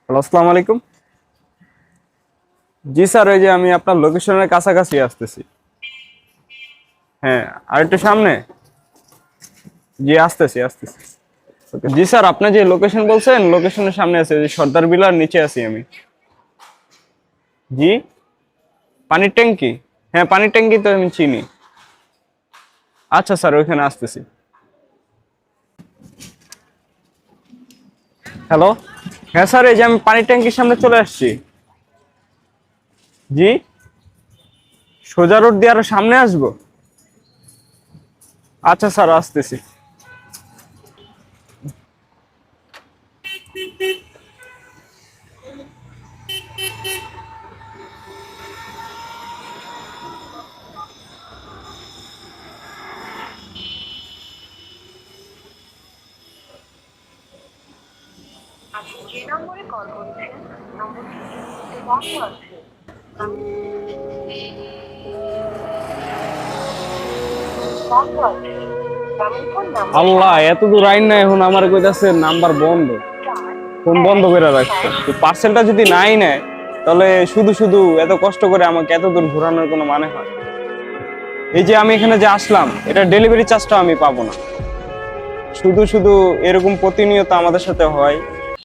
Hello, আসসালামু আলাইকুম। জি sir, ওই যে আমি আপনার লোকেশনের কাছাকাছি আসতেছি। হ্যাঁ, আর একটু সামনে। জি, আসতেছি। ওকে জি স্যার, আপনি যে লোকেশন বলছেন লোকেশনের সামনে আছে, যে সর্দার বিলার নিচে আছি আমি। জি, পানির ট্যাঙ্কি। হ্যাঁ, পানির ট্যাঙ্কি তো আমি চিনি। আচ্ছা স্যার, ওইখানে আসতেছি। হ্যালো। হ্যাঁ স্যার, এই যে আমি পানির ট্যাঙ্কির সামনে চলে আসছি। জি, সোজা রোড দিয়ে আরো সামনে আসবো। আচ্ছা স্যার, আসতেছি। আপনি যে নম্বরে কল করছেন নম্বরটি এই মুহূর্তে বন্ধ আছে। বন্ধ আছে। গ্রামীণফোন নাম্বার আল্লাহ, এত দূর আইন না, এখন আমার কইতাছে নাম্বার বন্ধ। ফোন বন্ধ করে রাখছে। তো পার্সেলটা যদি নাই নেয়, তাহলে শুধু শুধু এত কষ্ট করে আমাকে এত দূর ঘোরানোর কোনো মানে হয়? এই যে আমি এখানে যে আসলাম, এটা ডেলিভারি চার্জটা আমি পাবো না। শুধু শুধু এরকম প্রতিনিয়ত আমাদের সাথে হয়।